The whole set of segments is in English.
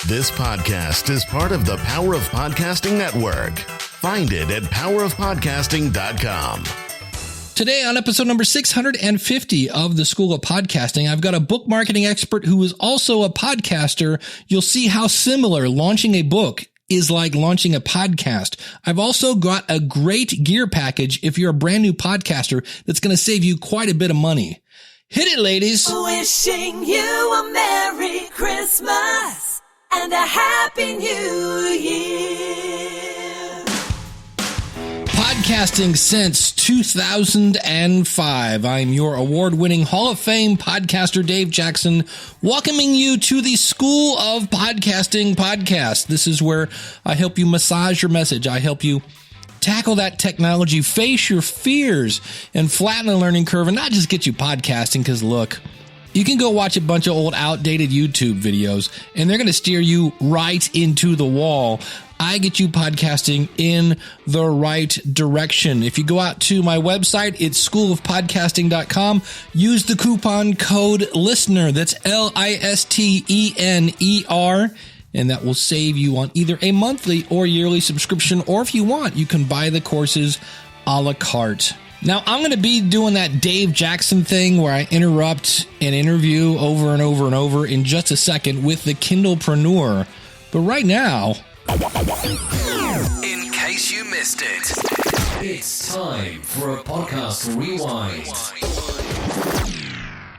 This podcast is part of the Power of Podcasting Network. Find it at powerofpodcasting.com. Today on episode number 650 of the School of Podcasting, I've got a book marketing expert who is also a podcaster. You'll see how similar launching a book is like launching a podcast. I've also got a great gear package if you're a brand new podcaster that's going to save you quite a bit of money. Hit it, ladies. Wishing you a Merry Christmas and a Happy New Year. Podcasting since 2005. I'm your award-winning Hall of Fame podcaster, Dave Chessen, welcoming you to the School of Podcasting podcast. This is where I help you massage your message. I help you tackle that technology, face your fears, and flatten the learning curve, and not just get you podcasting, because look, you can go watch a bunch of old outdated YouTube videos, and they're going to steer you right into the wall. I get you podcasting in the right direction. If you go out to my website, it's schoolofpodcasting.com. Use the coupon code LISTENER. That's LISTENER. And that will save you on either a monthly or yearly subscription. Or if you want, you can buy the courses a la carte. Now, I'm going to be doing that Dave Chessen thing where I interrupt an interview over and over and over in just a second with the Kindlepreneur. But right now, in case you missed it, it's time for a podcast rewind.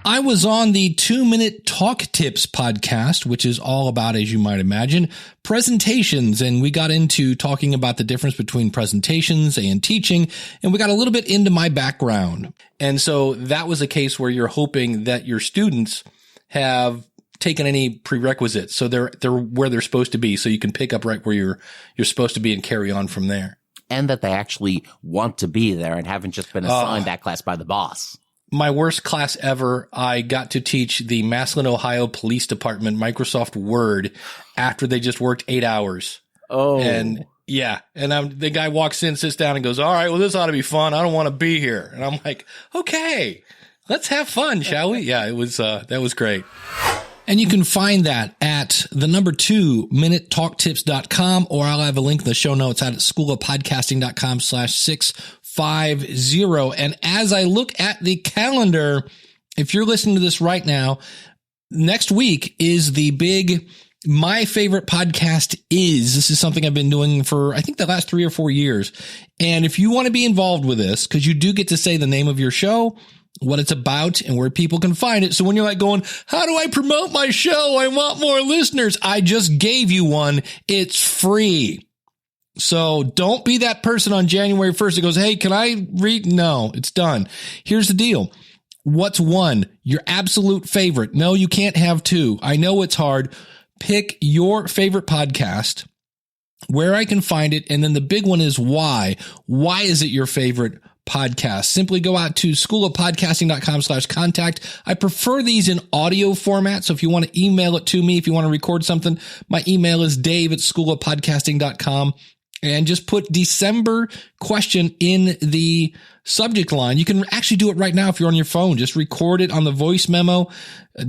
I was on the 2-Minute Talk Tips podcast, which is all about, as you might imagine, presentations. And we got into talking about the difference between presentations and teaching. And we got a little bit into my background. And so that was a case where you're hoping that your students have taken any prerequisites. So they're where they're supposed to be. So you can pick up right where you're supposed to be and carry on from there. And that they actually want to be there and haven't just been assigned that class by the boss. My worst class ever, I got to teach the Massillon, Ohio Police Department Microsoft Word after they just worked 8 hours. Oh. And yeah. And the guy walks in, sits down and goes, all right, well, this ought to be fun. I don't want to be here. And I'm like, okay, let's have fun, shall we? Yeah, it was, that was great. And you can find that at the number 2minutetalktips.com, or I'll have a link in the show notes at schoolofpodcasting.com/650. And as I look at the calendar, if you're listening to this right now, next week is the big My Favorite Podcast Is. This is something I've been doing for, I think, the last 3 or 4 years. And if you want to be involved with this, because you do get to say the name of your show, what it's about, and where people can find it. So when you're like going, how do I promote my show? I want more listeners. I just gave you one. It's free. So don't be that person on January 1st that goes, hey, can I read? No, it's done. Here's the deal. What's one? Your absolute favorite. No, you can't have two. I know it's hard. Pick your favorite podcast, where I can find it. And then the big one is why. Why is it your favorite podcast? Simply go out to schoolofpodcasting.com/contact. I prefer these in audio format. So if you want to email it to me, if you want to record something, my email is dave@schoolofpodcasting.com. And just put December question in the subject line. You can actually do it right now if you're on your phone. Just record it on the voice memo,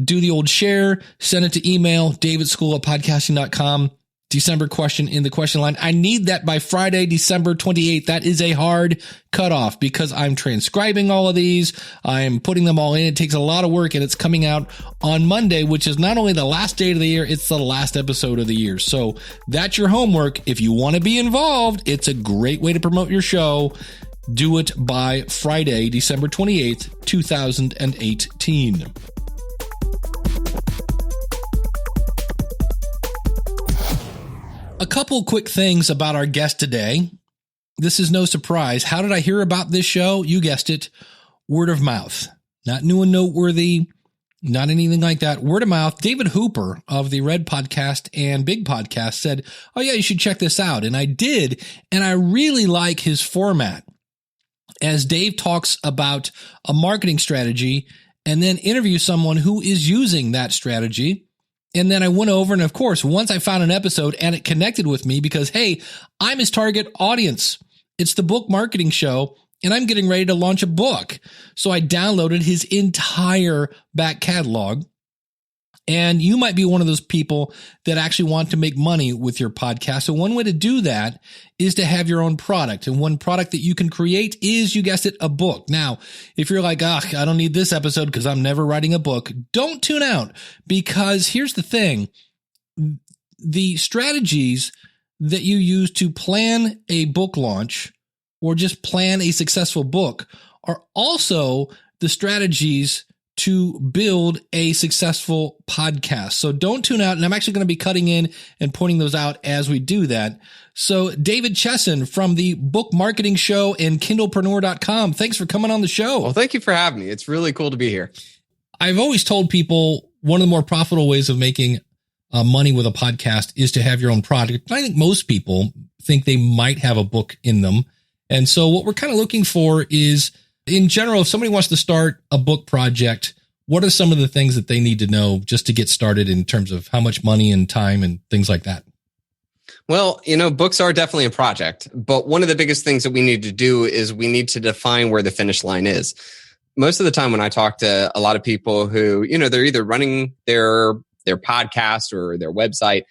do the old share, send it to email, dave@schoolofpodcasting.com. December question in the question line. I need that by Friday, December 28th. That is a hard cutoff because I'm transcribing all of these. I'm putting them all in. It takes a lot of work, and it's coming out on Monday, which is not only the last date of the year, it's the last episode of the year. So that's your homework. If you want to be involved, it's a great way to promote your show. Do it by Friday, December 28th, 2018. A couple quick things about our guest today. This is no surprise. How did I hear about this show? You guessed it. Word of mouth. Not new and noteworthy, not anything like that. Word of mouth. David Hooper of the Red Podcast and Big Podcast said, oh yeah, you should check this out. And I did. And I really like his format as Dave talks about a marketing strategy and then interview someone who is using that strategy. And then I went over, and of course, once I found an episode and it connected with me because, hey, I'm his target audience. It's the book marketing show, and I'm getting ready to launch a book. So I downloaded his entire back catalog And you might be one of those people that actually want to make money with your podcast. So one way to do that is to have your own product. And one product that you can create is, you guessed it, a book. Now, if you're like, I don't need this episode because I'm never writing a book, don't tune out, because here's the thing. The strategies that you use to plan a book launch or just plan a successful book are also the strategies to build a successful podcast. So don't tune out. And I'm actually going to be cutting in and pointing those out as we do that. So David Chessen from the Book Marketing Show and Kindlepreneur.com. Thanks for coming on the show. Well, thank you for having me. It's really cool to be here. I've always told people one of the more profitable ways of making money with a podcast is to have your own product. I think most people think they might have a book in them. And so what we're kind of looking for is, in general, if somebody wants to start a book project, what are some of the things that they need to know just to get started in terms of how much money and time and things like that? Well, books are definitely a project, but one of the biggest things that we need to do is we need to define where the finish line is. Most of the time when I talk to a lot of people who, they're either running their podcast or their website,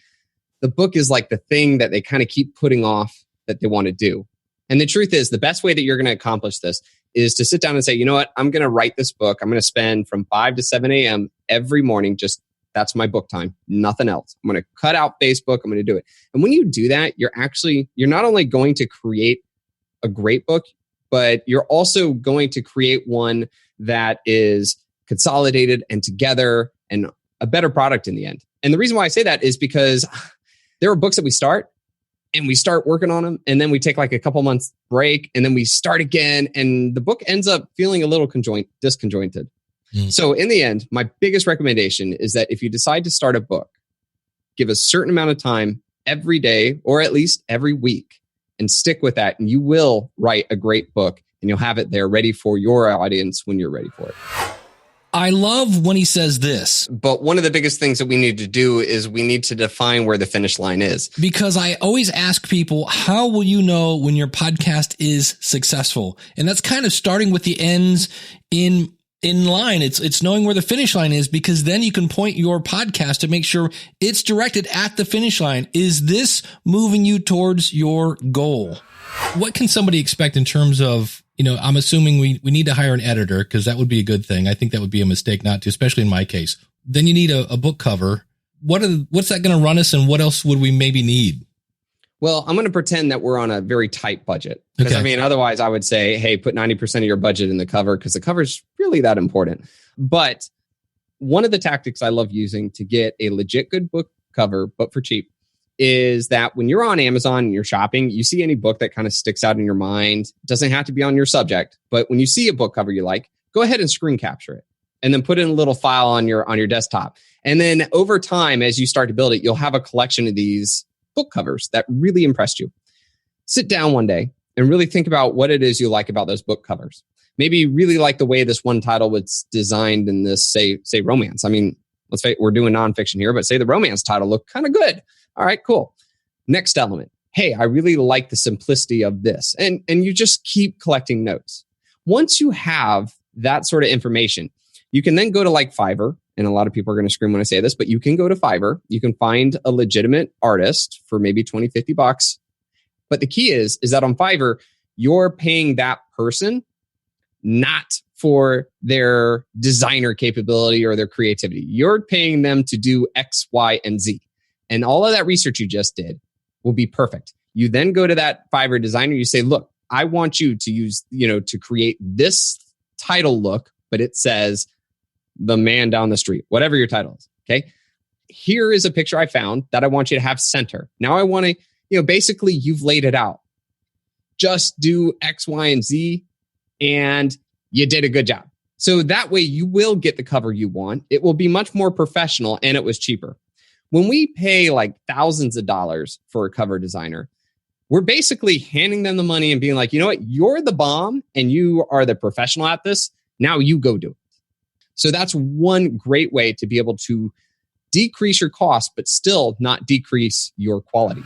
the book is like the thing that they kind of keep putting off that they want to do. And the truth is, the best way that you're going to accomplish this is to sit down and say, you know what, I'm going to write this book. I'm going to spend from 5 to 7 a.m. every morning. That's my book time, nothing else. I'm going to cut out Facebook. I'm going to do it. And when you do that, you're not only going to create a great book, but you're also going to create one that is consolidated and together and a better product in the end. And the reason why I say that is because there are books that we start and we start working on them, and then we take like a couple months break, and then we start again, and the book ends up feeling a little disconjointed. So in the end, my biggest recommendation is that if you decide to start a book, give a certain amount of time every day, or at least every week, and stick with that, and you will write a great book, and you'll have it there ready for your audience when you're ready for it. I love when he says this. But one of the biggest things that we need to do is we need to define where the finish line is. Because I always ask people, how will you know when your podcast is successful? And that's kind of starting with the ends in line. It's knowing where the finish line is, because then you can point your podcast to make sure it's directed at the finish line. Is this moving you towards your goal? What can somebody expect in terms of, I'm assuming we need to hire an editor, because that would be a good thing. I think that would be a mistake not to, especially in my case. Then you need a book cover. What's that going to run us, and what else would we maybe need? Well, I'm going to pretend that we're on a very tight budget. Because otherwise I would say, hey, put 90% of your budget in the cover, because the cover is really that important. But one of the tactics I love using to get a legit good book cover, but for cheap, is that when you're on Amazon and you're shopping, you see any book that kind of sticks out in your mind. It doesn't have to be on your subject, but when you see a book cover you like, go ahead and screen capture it, and then put in a little file on your desktop. And then over time, as you start to build it, you'll have a collection of these book covers that really impressed you. Sit down one day and really think about what it is you like about those book covers. Maybe you really like the way this one title was designed in this, say romance. I mean, let's say we're doing nonfiction here, but say the romance title looked kind of good. All right, cool. Next element. Hey, I really like the simplicity of this. And you just keep collecting notes. Once you have that sort of information, you can then go to like Fiverr. And a lot of people are going to scream when I say this, but you can go to Fiverr. You can find a legitimate artist for maybe $20, $50. But the key is that on Fiverr, you're paying that person not for their designer capability or their creativity. You're paying them to do X, Y, and Z. And all of that research you just did will be perfect. You then go to that Fiverr designer. You say, look, I want you to use, to create this title look, but it says The Man Down the Street, whatever your title is. Okay. Here is a picture I found that I want you to have center. Now I want to, basically you've laid it out. Just do X, Y, and Z, and you did a good job. So that way you will get the cover you want. It will be much more professional, and it was cheaper. When we pay like thousands of dollars for a cover designer, we're basically handing them the money and being like, you know what, you're the bomb and you are the professional at this. Now you go do it. So that's one great way to be able to decrease your cost, but still not decrease your quality.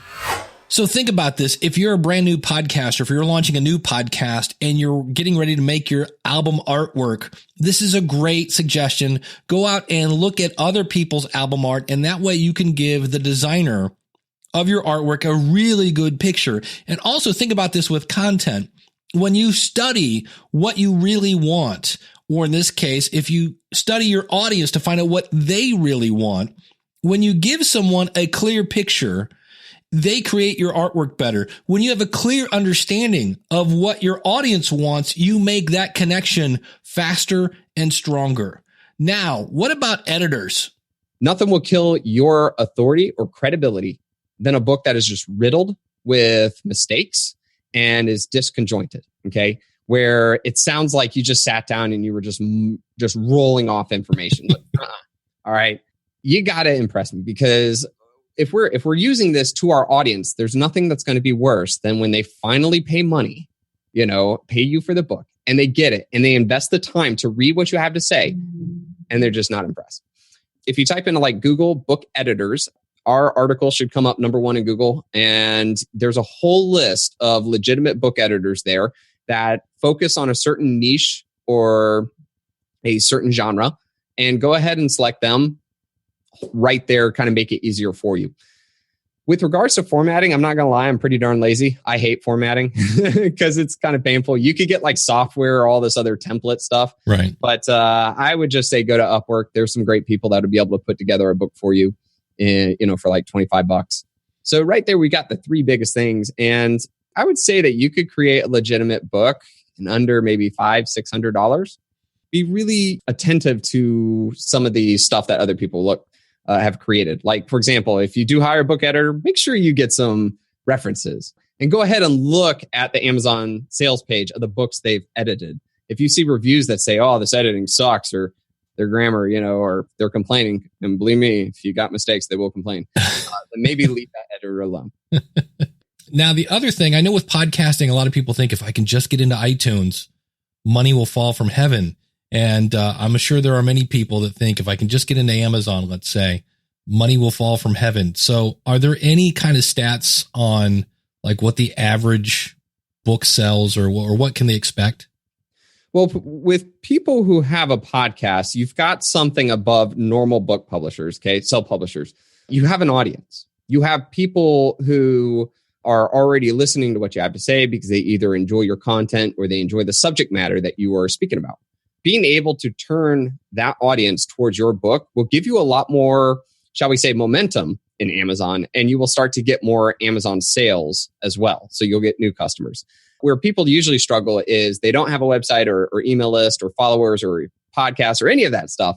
So think about this. If you're a brand new podcaster, if you're launching a new podcast and you're getting ready to make your album artwork, this is a great suggestion. Go out and look at other people's album art, and that way you can give the designer of your artwork a really good picture. And also think about this with content. When you study what you really want, or in this case, if you study your audience to find out what they really want, when you give someone a clear picture, they create your artwork better. When you have a clear understanding of what your audience wants, you make that connection faster and stronger. Now, what about editors? Nothing will kill your authority or credibility than a book that is just riddled with mistakes and is disconjointed, okay? Where it sounds like you just sat down and you were just rolling off information. All right, you got to impress me, because if we're using this to our audience, there's nothing that's going to be worse than when they finally pay money, pay you for the book, and they get it and they invest the time to read what you have to say, and they're just not impressed. If you type into like Google book editors, our article should come up number 1 in Google, and there's a whole list of legitimate book editors there that focus on a certain niche or a certain genre, and go ahead and select them right there, kind of make it easier for you. With regards to formatting, I'm not going to lie, I'm pretty darn lazy. I hate formatting because it's kind of painful. You could get like software or all this other template stuff. Right. But I would just say go to Upwork. There's some great people that would be able to put together a book for you, for like $25. So right there, we got the 3 biggest things. And I would say that you could create a legitimate book in under maybe $500-$600. Be really attentive to some of the stuff that other people have created. Like, for example, if you do hire a book editor, make sure you get some references and go ahead and look at the Amazon sales page of the books they've edited. If you see reviews that say, oh, this editing sucks, or their grammar, or they're complaining, and believe me, if you got mistakes, they will complain. Then maybe leave that editor alone. Now, the other thing, I know with podcasting, a lot of people think if I can just get into iTunes, money will fall from heaven. And I'm sure there are many people that think if I can just get into Amazon, let's say, money will fall from heaven. So are there any kind of stats on like what the average book sells, or what can they expect? Well, with people who have a podcast, you've got something above normal book publishers, okay, self-publishers. You have an audience. You have people who are already listening to what you have to say because they either enjoy your content or they enjoy the subject matter that you are speaking about. Being able to turn that audience towards your book will give you a lot more, shall we say, momentum in Amazon, and you will start to get more Amazon sales as well. So you'll get new customers. Where people usually struggle is they don't have a website or email list or followers or podcasts or any of that stuff.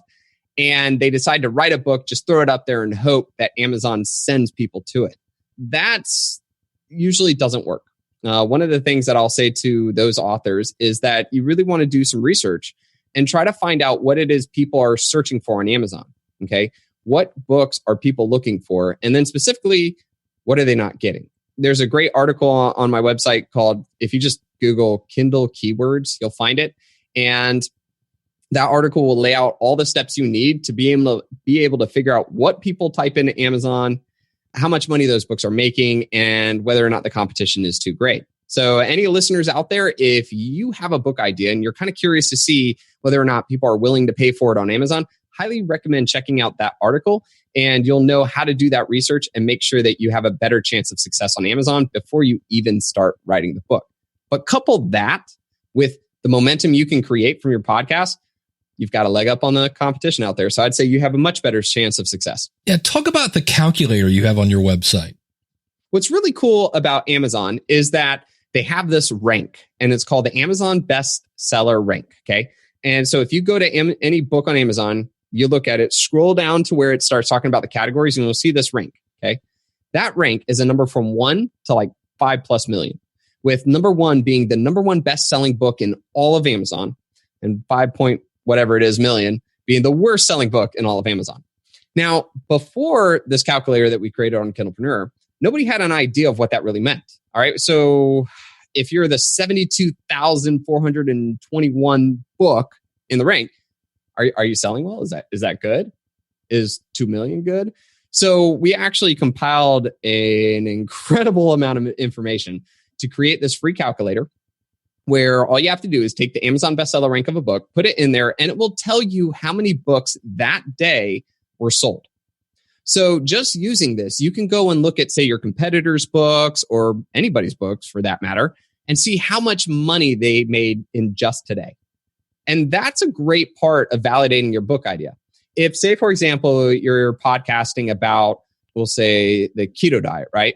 And they decide to write a book, just throw it up there and hope that Amazon sends people to it. That's usually doesn't work. One of the things that I'll say to those authors is that you really want to do some research and try to find out what it is people are searching for on Amazon. Okay. What books are people looking for? And then specifically, what are they not getting? There's a great article on my website called, if you just Google Kindle keywords, you'll find it. And that article will lay out all the steps you need to be able to figure out what people type into Amazon, how much money those books are making, and whether or not the competition is too great. So any listeners out there, if you have a book idea and you're kind of curious to see whether or not people are willing to pay for it on Amazon, highly recommend checking out that article, and you'll know how to do that research and make sure that you have a better chance of success on Amazon before you even start writing the book. But couple that with the momentum you can create from your podcast, you've got a leg up on the competition out there. So I'd say you have a much better chance of success. Yeah, talk about the calculator you have on your website. What's really cool about Amazon is that they have this rank, and it's called the Amazon Bestseller Rank, okay? And so if you go to any book on Amazon, you look at it, scroll down to where it starts talking about the categories, and you'll see this rank, okay? That rank is a number from 1 to like 5+ million, with number 1 being the number 1 best-selling book in all of Amazon, and 5 point whatever it is million being the worst selling book in all of Amazon. Now, before this calculator that we created on Kindlepreneur, nobody had an idea of what that really meant. All right. So if you're the 72,421 book in the rank, are you selling well? Is that good? Is 2 million good? So we actually compiled an incredible amount of information to create this free calculator where all you have to do is take the Amazon bestseller rank of a book, put it in there, and it will tell you how many books that day were sold. So just using this, you can go and look at, say, your competitors' books or anybody's books for that matter, and see how much money they made in just today. And that's a great part of validating your book idea. If, say, for example, you're podcasting about, we'll say, the keto diet, right?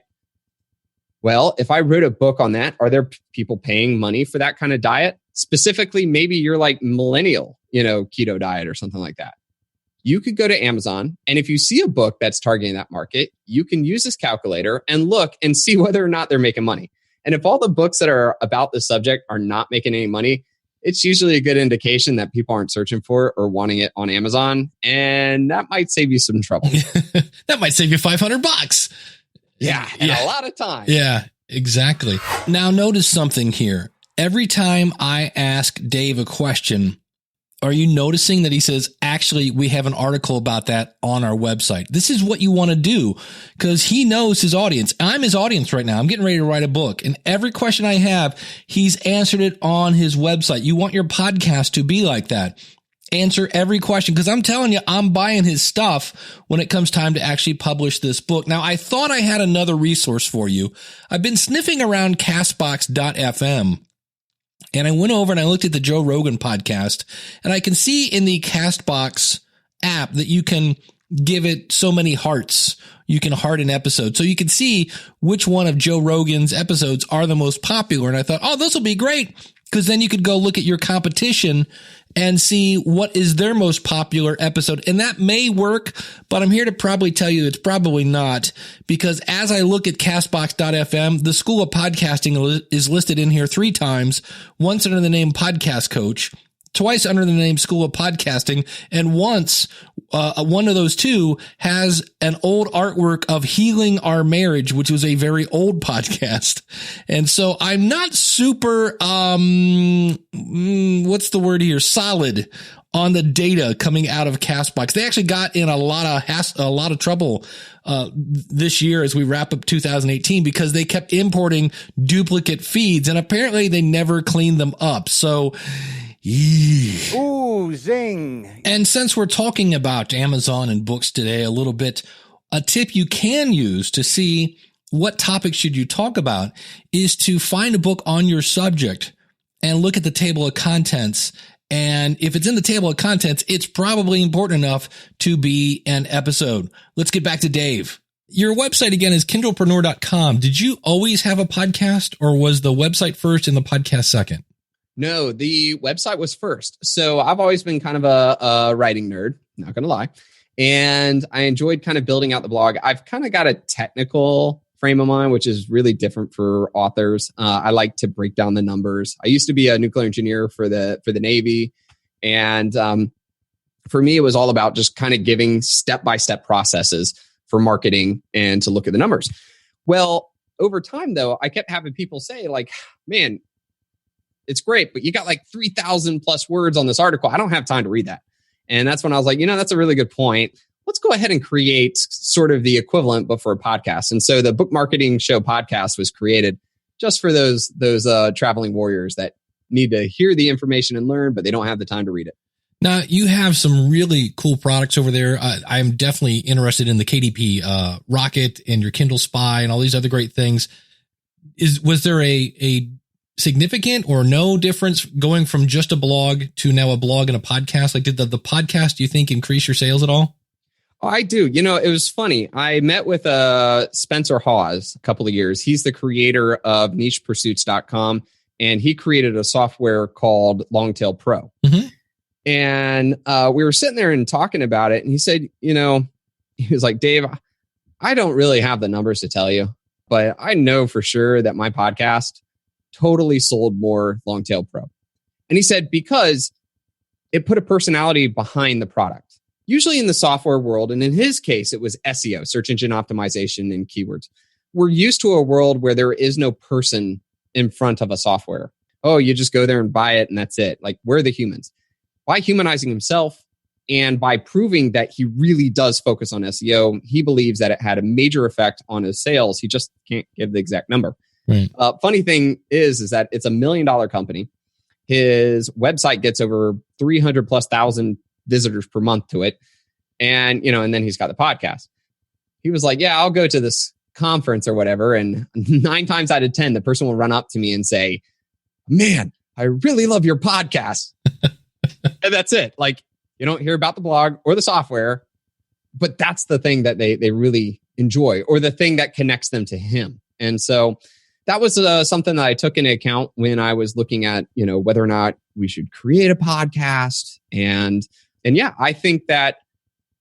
Well, if I wrote a book on that, are there people paying money for that kind of diet? Specifically, maybe you're like millennial, keto diet or something like that. You could go to Amazon, and if you see a book that's targeting that market, you can use this calculator and look and see whether or not they're making money. And if all the books that are about the subject are not making any money, it's usually a good indication that people aren't searching for it or wanting it on Amazon. And that might save you some trouble. That might save you $500. Yeah. And a lot of time. Yeah, exactly. Now notice something here. Every time I ask Dave a question, are you noticing that he says, actually, we have an article about that on our website? This is what you want to do because he knows his audience. I'm his audience right now. I'm getting ready to write a book, and every question I have, he's answered it on his website. You want your podcast to be like that. Answer every question because I'm telling you, I'm buying his stuff when it comes time to actually publish this book. Now, I thought I had another resource for you. I've been sniffing around Castbox.fm. And I went over and I looked at the Joe Rogan podcast, and I can see in the Castbox app that you can give it so many hearts. You can heart an episode. So you can see which one of Joe Rogan's episodes are the most popular. And I thought, oh, this will be great because then you could go look at your competition and see what is their most popular episode. And that may work, but I'm here to probably tell you it's probably not, because as I look at Castbox.fm, the School of Podcasting is listed in here 3 times, once under the name Podcast Coach, twice under the name School of Podcasting, and once one of those 2 has an old artwork of Healing Our Marriage, which was a very old podcast. And so I'm not super, what's the word here? Solid on the data coming out of Castbox. They actually got in a lot of trouble this year as we wrap up 2018 because they kept importing duplicate feeds, and apparently they never cleaned them up. So ooh, zing. And since we're talking about Amazon and books today a little bit, a tip you can use to see what topic should you talk about is to find a book on your subject and look at the table of contents. And if it's in the table of contents, it's probably important enough to be an episode. Let's get back to Dave. Your website again is Kindlepreneur.com. Did you always have a podcast, or was the website first and the podcast second? No, the website was first. So I've always been kind of a writing nerd, not going to lie. And I enjoyed kind of building out the blog. I've kind of got a technical frame of mind, which is really different for authors. I like to break down the numbers. I used to be a nuclear engineer for the Navy. And for me, it was all about just kind of giving step-by-step processes for marketing and to look at the numbers. Well, over time, though, I kept having people say, like, man, it's great, but you got like 3,000 plus words on this article. I don't have time to read that. And that's when I was like, that's a really good point. Let's go ahead and create sort of the equivalent, but for a podcast. And so the Book Marketing Show podcast was created just for those traveling warriors that need to hear the information and learn, but they don't have the time to read it. Now, you have some really cool products over there. I'm definitely interested in the KDP Rocket and your Kindle Spy and all these other great things. Was there a significant or no difference going from just a blog to now a blog and a podcast? Like, did the podcast, do you think, increase your sales at all? Oh, I do. It was funny. I met with Spencer Hawes a couple of years. He's the creator of nichepursuits.com, and he created a software called Longtail Pro. Mm-hmm. And we were sitting there and talking about it. And he said, he was like, Dave, I don't really have the numbers to tell you, but I know for sure that my podcast totally sold more Longtail Pro. And he said, because it put a personality behind the product. Usually in the software world, and in his case, it was SEO, search engine optimization, and keywords. We're used to a world where there is no person in front of a software. Oh, you just go there and buy it and that's it. Like, we're the humans. By humanizing himself And by proving that he really does focus on SEO, he believes that it had a major effect on his sales. He just can't give the exact number. Right. Funny thing is that it's $1 million company. His website gets over 300,000+ visitors per month to it. And, and then he's got the podcast. He was like, yeah, I'll go to this conference or whatever. And 9 times out of 10, the person will run up to me and say, man, I really love your podcast. And that's it. Like, you don't hear about the blog or the software, but that's the thing that they really enjoy, or the thing that connects them to him. And so that was something that I took into account when I was looking at, whether or not we should create a podcast. And yeah, I think that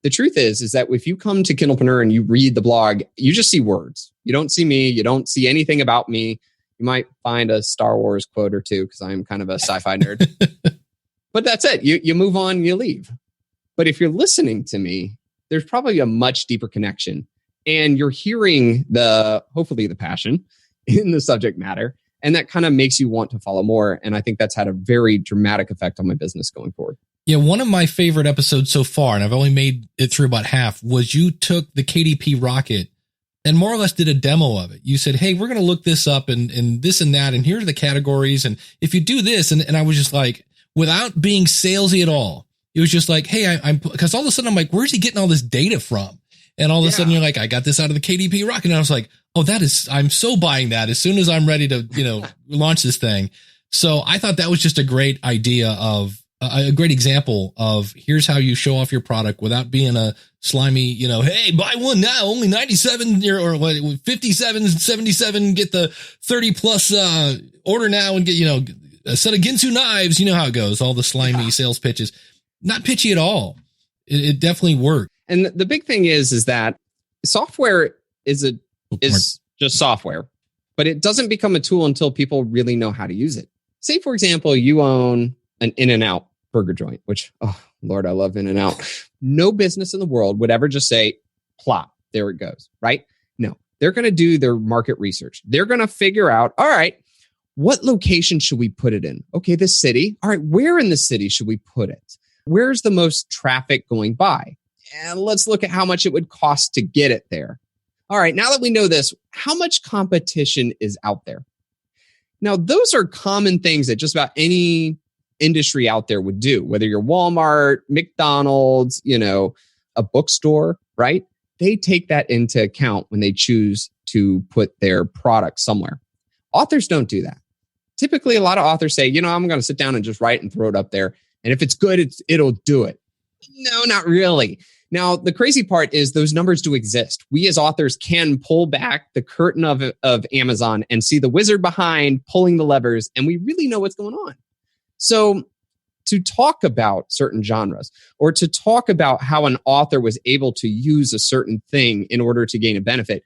the truth is that if you come to Kindlepreneur and you read the blog, you just see words. You don't see me. You don't see anything about me. You might find a Star Wars quote or two because I'm kind of a sci-fi nerd. But that's it. You move on, you leave. But if you're listening to me, there's probably a much deeper connection. And you're hearing hopefully the passion in the subject matter. And that kind of makes you want to follow more. And I think that's had a very dramatic effect on my business going forward. Yeah, one of my favorite episodes so far, and I've only made it through about half, was you took the KDP rocket and more or less did a demo of it. You said, hey, we're going to look this up and this and that, and here are the categories. And if you do this, and I was just like, without being salesy at all, it was just like, hey, I'm because all of a sudden I'm like, where's he getting all this data from? And all of a sudden you're like, I got this out of the KDP rocket. And I was like, oh, I'm so buying that as soon as I'm ready to, launch this thing. So I thought that was just a great idea of a great example of here's how you show off your product without being a slimy, hey, buy one now, only 97 or 57, 77, get the 30 plus, order now and get, a set of Ginsu knives. You know how it goes. All the slimy sales pitches, not pitchy at all. It definitely worked. And the big thing is that software is just software, but it doesn't become a tool until people really know how to use it. Say, for example, you own an In-N-Out burger joint, which, oh, Lord, I love In-N-Out. No business in the world would ever just say, plop, there it goes, right? No, they're going to do their market research. They're going to figure out, all right, what location should we put it in? Okay, the city. All right, where in the city should we put it? Where's the most traffic going by? And let's look at how much it would cost to get it there. All right, now that we know this, how much competition is out there? Now, those are common things that just about any industry out there would do, whether you're Walmart, McDonald's, a bookstore, right? They take that into account when they choose to put their product somewhere. Authors don't do that. Typically, a lot of authors say, I'm going to sit down and just write and throw it up there. And if it's good, it'll do it. No, not really. Now, the crazy part is those numbers do exist. We as authors can pull back the curtain of Amazon and see the wizard behind pulling the levers, and we really know what's going on. So to talk about certain genres or to talk about how an author was able to use a certain thing in order to gain a benefit,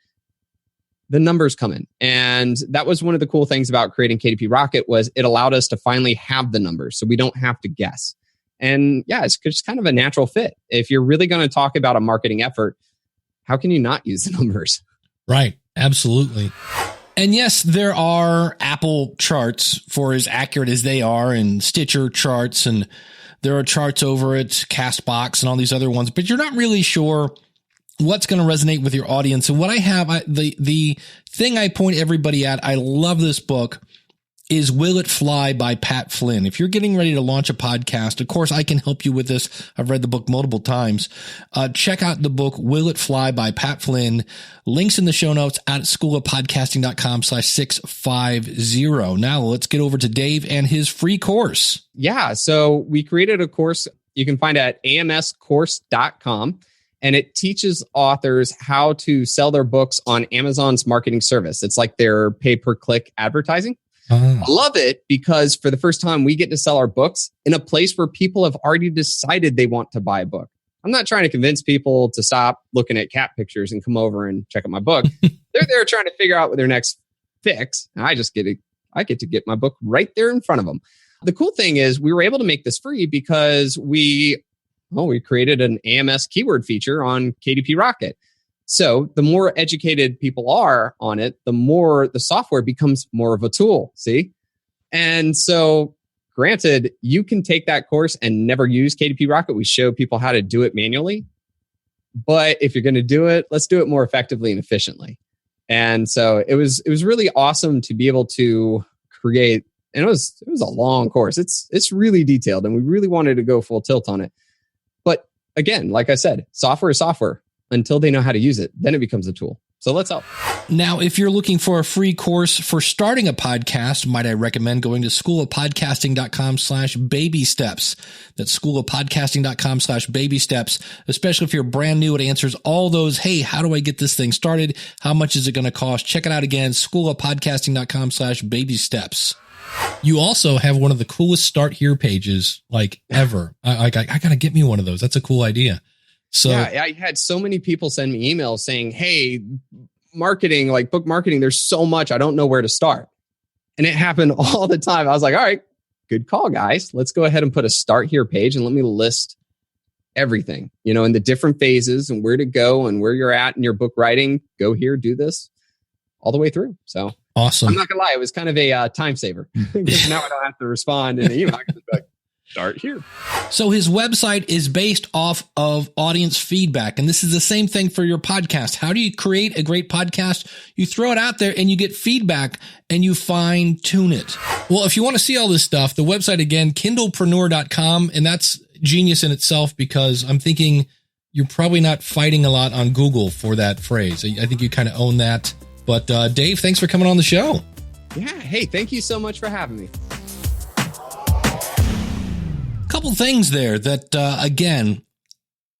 the numbers come in. And that was one of the cool things about creating KDP Rocket was it allowed us to finally have the numbers so we don't have to guess. And yeah, it's just kind of a natural fit. If you're really going to talk about a marketing effort, how can you not use the numbers? Right. Absolutely. And yes, there are Apple charts for as accurate as they are and Stitcher charts. And there are charts over at Castbox and all these other ones, but you're not really sure what's going to resonate with your audience. And what I have, the thing I point everybody at, I love this book, is Will It Fly by Pat Flynn. If you're getting ready to launch a podcast, of course, I can help you with this. I've read the book multiple times. Check out the book, Will It Fly by Pat Flynn. Links in the show notes at schoolofpodcasting.com/650. Now let's get over to Dave and his free course. Yeah. So we created a course you can find at amscourse.com. And it teaches authors how to sell their books on Amazon's marketing service. It's like their pay-per-click advertising. I love it because for the first time, we get to sell our books in a place where people have already decided they want to buy a book. I'm not trying to convince people to stop looking at cat pictures and come over and check out my book. They're there trying to figure out what their next fix. And I get to get my book right there in front of them. The cool thing is we were able to make this free because we created an AMS keyword feature on KDP Rocket. So the more educated people are on it, the more the software becomes more of a tool. See? And so Granted, you can take that course and never use KDP Rocket. We show people how to do it manually. But if you're going to do it, let's do it more effectively and efficiently. And so it was really awesome to be able to create, and it was a long course. It's really detailed, and we really wanted to go full tilt on it. But again, like I said, software is software until they know how to use it. Then it becomes a tool. So let's help. Now, if you're looking for a free course for starting a podcast, might I recommend going to schoolofpodcasting.com/baby steps. That's schoolofpodcasting.com/baby steps, especially if you're brand new. It answers all those, hey, how do I get this thing started? How much is it going to cost? Check it out again, schoolofpodcasting.com/baby steps. You also have one of the coolest start here pages like ever. I got to get me one of those. That's a cool idea. So yeah, I had so many people send me emails saying, hey, marketing, like book marketing, there's so much, I don't know where to start. And it happened all the time. I was like, all right, good call, guys. Let's go ahead and put a start here page and let me list everything, in the different phases and where to go and where you're at in your book writing. Go here, do this all the way through. So awesome. I'm not gonna lie, it was kind of a time saver because now I don't have to respond in an email. I can just be like, start here. So his website is based off of audience feedback. And this is the same thing for your podcast. How do you create a great podcast? You throw it out there and you get feedback and you fine tune it. Well, if you want to see all this stuff, the website again, kindlepreneur.com. And that's genius in itself because I'm thinking you're probably not fighting a lot on Google for that phrase. I think you kind of own that. But Dave, thanks for coming on the show. Yeah. Hey, thank you so much for having me. Couple things there that, again,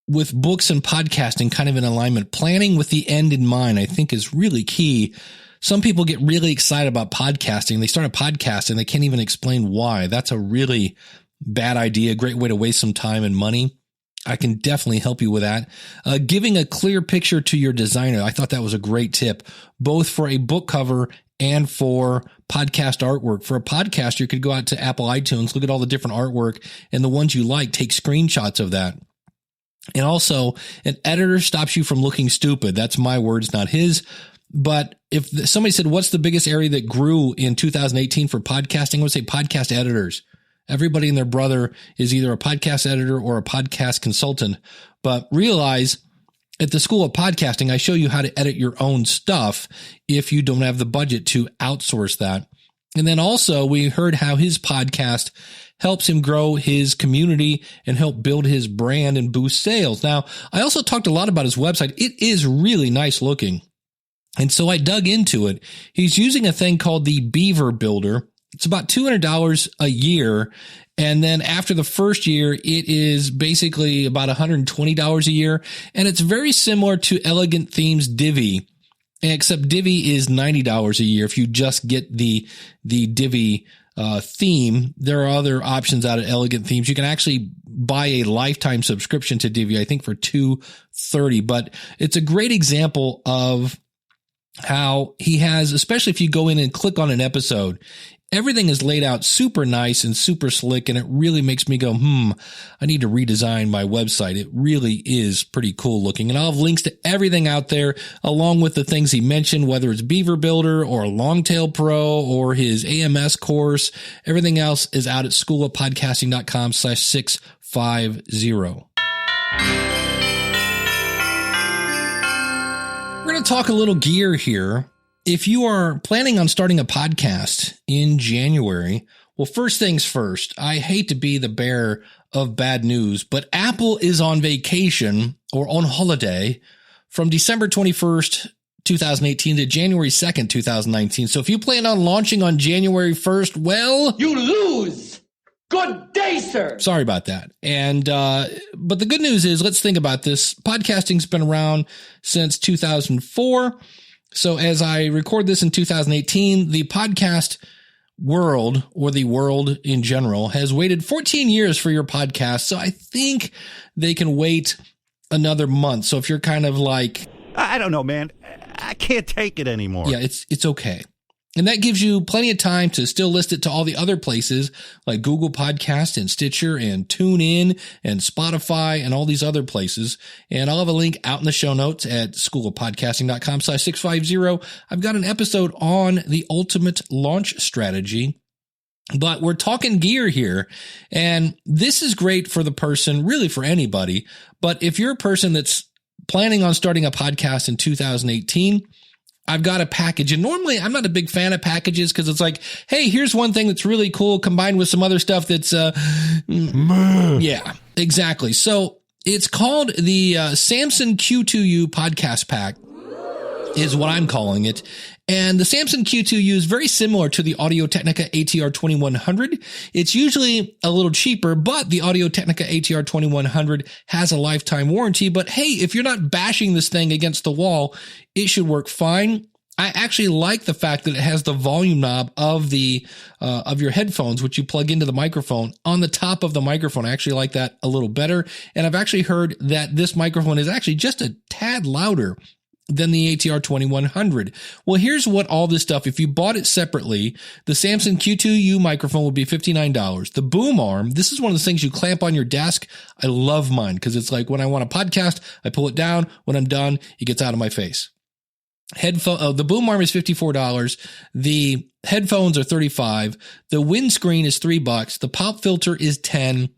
with books and podcasting kind of in alignment, planning with the end in mind, I think is really key. Some people get really excited about podcasting. They start a podcast and they can't even explain why. That's a really bad idea. Great way to waste some time and money. I can definitely help you with that. Giving a clear picture to your designer. I thought that was a great tip, both for a book cover and for podcast artwork. For a podcast, you could go out to Apple iTunes, look at all the different artwork, and the ones you like, take screenshots of that. And also, an editor stops you from looking stupid. That's my words, not his. But if somebody said, what's the biggest area that grew in 2018 for podcasting? I would say podcast editors. Everybody and their brother is either a podcast editor or a podcast consultant. But realize at the School of Podcasting, I show you how to edit your own stuff if you don't have the budget to outsource that. And then also we heard how his podcast helps him grow his community and help build his brand and boost sales. Now, I also talked a lot about his website. It is really nice looking. And so I dug into it. He's using a thing called the Beaver Builder. It's about $200 a year. And then after the first year, it is basically about $120 a year. And it's very similar to Elegant Themes Deve, except Deve is $90 a year. If you just get the Deve theme, there are other options out of Elegant Themes. You can actually buy a lifetime subscription to Deve, I think for $230. But it's a great example of how he has, especially if you go in and click on an episode, everything is laid out super nice and super slick, and it really makes me go, I need to redesign my website. It really is pretty cool looking. And I'll have links to everything out there, along with the things he mentioned, whether it's Beaver Builder or Longtail Pro or his AMS course. Everything else is out at schoolofpodcasting.com/650. We're going to talk a little gear here. If you are planning on starting a podcast in January, well, first things first, I hate to be the bearer of bad news, but Apple is on vacation or on holiday from December 21st, 2018 to January 2nd, 2019. So if you plan on launching on January 1st, well, you lose. Good day, sir. Sorry about that. And, but the good news is, let's think about this. Podcasting's been around since 2004. So as I record this in 2018, the podcast world, or the world in general, has waited 14 years for your podcast. So I think they can wait another month. So if you're kind of like, I don't know, man, I can't take it anymore. Yeah, it's okay. And that gives you plenty of time to still list it to all the other places like Google Podcast and Stitcher and TuneIn and Spotify and all these other places. And I'll have a link out in the show notes at schoolofpodcasting.com/650. I've got an episode on the ultimate launch strategy. But we're talking gear here, and this is great for the person, really for anybody. But if you're a person that's planning on starting a podcast in 2018, I've got a package. And normally I'm not a big fan of packages because it's like, hey, here's one thing that's really cool combined with some other stuff that's, yeah, exactly. So it's called the Samson Q2U Podcast Pack is what I'm calling it. And the Samson Q2U is very similar to the Audio-Technica ATR 2100. It's usually a little cheaper, but the Audio-Technica ATR 2100 has a lifetime warranty. But hey, if you're not bashing this thing against the wall, it should work fine. I actually like the fact that it has the volume knob of the of your headphones, which you plug into the microphone on the top of the microphone. I actually like that a little better. And I've actually heard that this microphone is actually just a tad louder than the ATR 2100. Well, here's what all this stuff, if you bought it separately, the Samson Q2U microphone would be $59. The boom arm, this is one of the things you clamp on your desk. I love mine because it's like when I want to podcast, I pull it down. When I'm done, it gets out of my face. The boom arm is $54. The headphones are $35. The windscreen is $3. The pop filter is $10.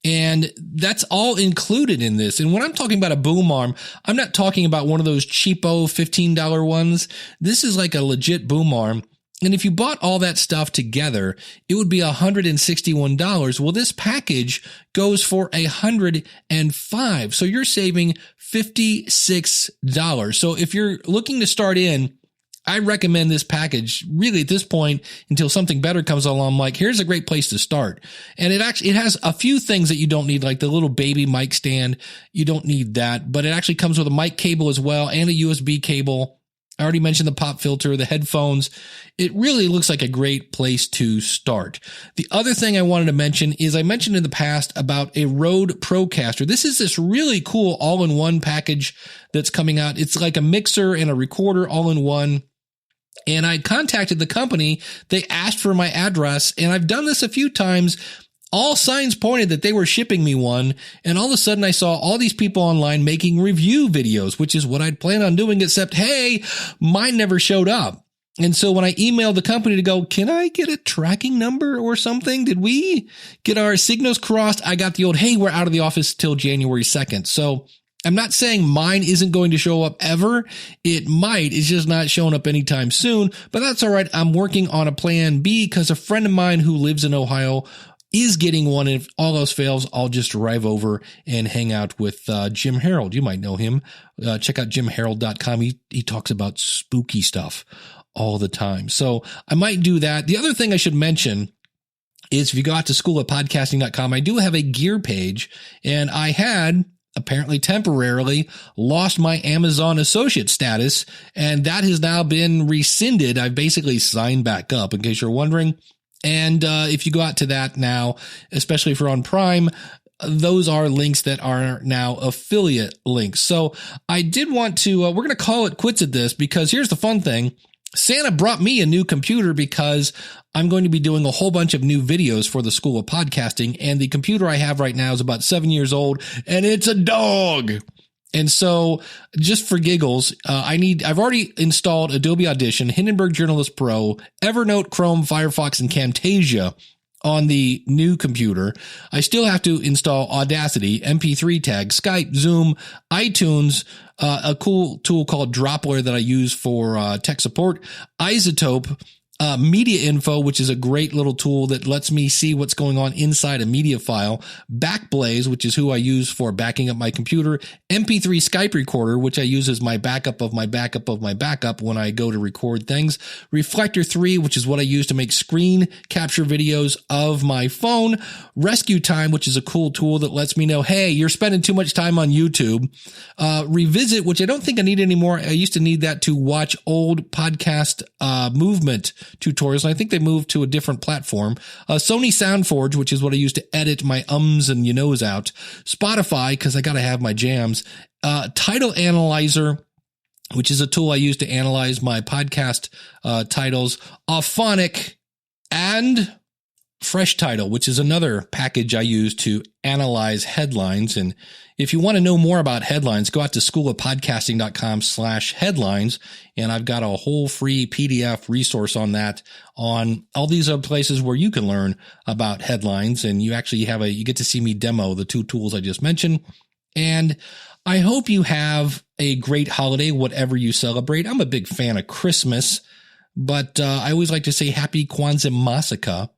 And that's all included in this. And when I'm talking about a boom arm, I'm not talking about one of those cheapo $15 ones. This is like a legit boom arm. And if you bought all that stuff together, it would be $161. Well, this package goes for $105. So you're saving $56. So if you're looking to start in, I recommend this package really at this point until something better comes along. Like, here's a great place to start. And it has a few things that you don't need, like the little baby mic stand. You don't need that, but it actually comes with a mic cable as well and a USB cable. I already mentioned the pop filter, the headphones. It really looks like a great place to start. The other thing I wanted to mention is I mentioned in the past about a Rode Procaster. This is this really cool all-in-one package that's coming out. It's like a mixer and a recorder all in one. And I contacted the company. They asked for my address, and I've done this a few times. All signs pointed that they were shipping me one. And all of a sudden I saw all these people online making review videos, which is what I'd planned on doing, except, hey, mine never showed up. And so when I emailed the company to go, can I get a tracking number or something? Did we get our signals crossed? I got the old, hey, we're out of the office till January 2nd. So I'm not saying mine isn't going to show up ever. It might. It's just not showing up anytime soon. But that's all right. I'm working on a plan B because a friend of mine who lives in Ohio is getting one. And if all else fails, I'll just drive over and hang out with Jim Harold. You might know him. Check out jimharold.com. He talks about spooky stuff all the time. So I might do that. The other thing I should mention is if you go out to school@podcasting.com, I do have a gear page, and I had apparently temporarily lost my Amazon associate status, and that has now been rescinded. I've basically signed back up, in case you're wondering. And if you go out to that now, especially if you're on Prime, those are links that are now affiliate links. So I did want to, we're going to call it quits at this, because here's the fun thing. Santa brought me a new computer because I'm going to be doing a whole bunch of new videos for the School of Podcasting. And the computer I have right now is about 7 years old, and it's a dog. And so just for giggles, I've already installed Adobe Audition, Hindenburg Journalist Pro, Evernote, Chrome, Firefox, and Camtasia on the new computer. I still have to install Audacity, MP3 tag, Skype, Zoom, iTunes, a cool tool called Droplr that I use for tech support, Izotope, Media Info, which is a great little tool that lets me see what's going on inside a media file, Backblaze, which is who I use for backing up my computer, MP3 Skype recorder, which I use as my backup of my backup of my backup when I go to record things, Reflector 3, which is what I use to make screen capture videos of my phone, Rescue Time, which is a cool tool that lets me know, hey, you're spending too much time on YouTube, Revisit, which I don't think I need anymore. I used to need that to watch old podcast movement tutorials, and I think they moved to a different platform. Sony SoundForge, which is what I use to edit my ums and knows out. Spotify, because I got to have my jams. Title Analyzer, which is a tool I use to analyze my podcast titles. Auphonic, and Fresh Title, which is another package I use to analyze headlines. And if you want to know more about headlines, go out to schoolofpodcasting.com/headlines. And I've got a whole free PDF resource on that, on all these other places where you can learn about headlines. And you actually you get to see me demo the two tools I just mentioned. And I hope you have a great holiday, whatever you celebrate. I'm a big fan of Christmas, but I always like to say Happy Kwanzaa Masaka.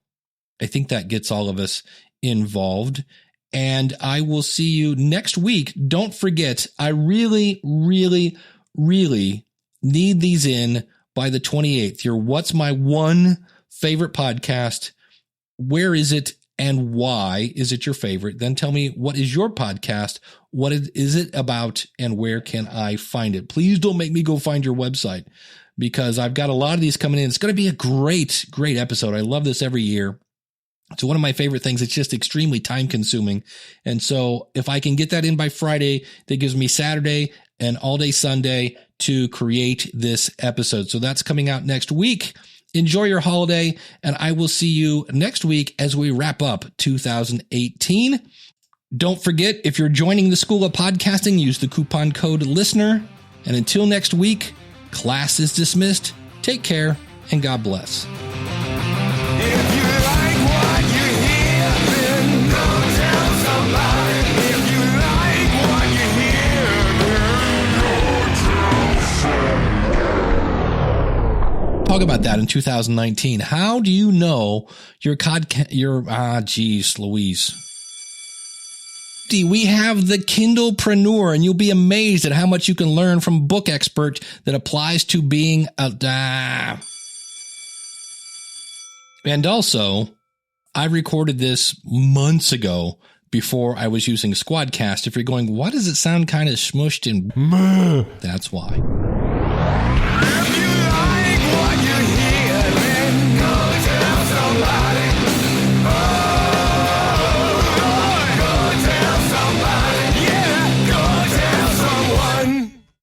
I think that gets all of us involved. And I will see you next week. Don't forget, I really, really, really need these in by the 28th. Your What's My One Favorite Podcast? Where is it and why is it your favorite? Then tell me, what is your podcast? What is it about and where can I find it? Please don't make me go find your website, because I've got a lot of these coming in. It's going to be a great, great episode. I love this every year. It's one of my favorite things. It's just extremely time consuming. And so if I can get that in by Friday, that gives me Saturday and all day Sunday to create this episode. So that's coming out next week. Enjoy your holiday, and I will see you next week as we wrap up 2018. Don't forget, if you're joining the School of Podcasting, use the coupon code LISTENER. And until next week, class is dismissed. Take care, and God bless. Talk about that in 2019. How do you know geez, Louise. We have the Kindlepreneur, and you'll be amazed at how much you can learn from a book expert that applies to being a, and also, I recorded this months ago before I was using Squadcast. If you're going, why does it sound kind of smushed and that's why.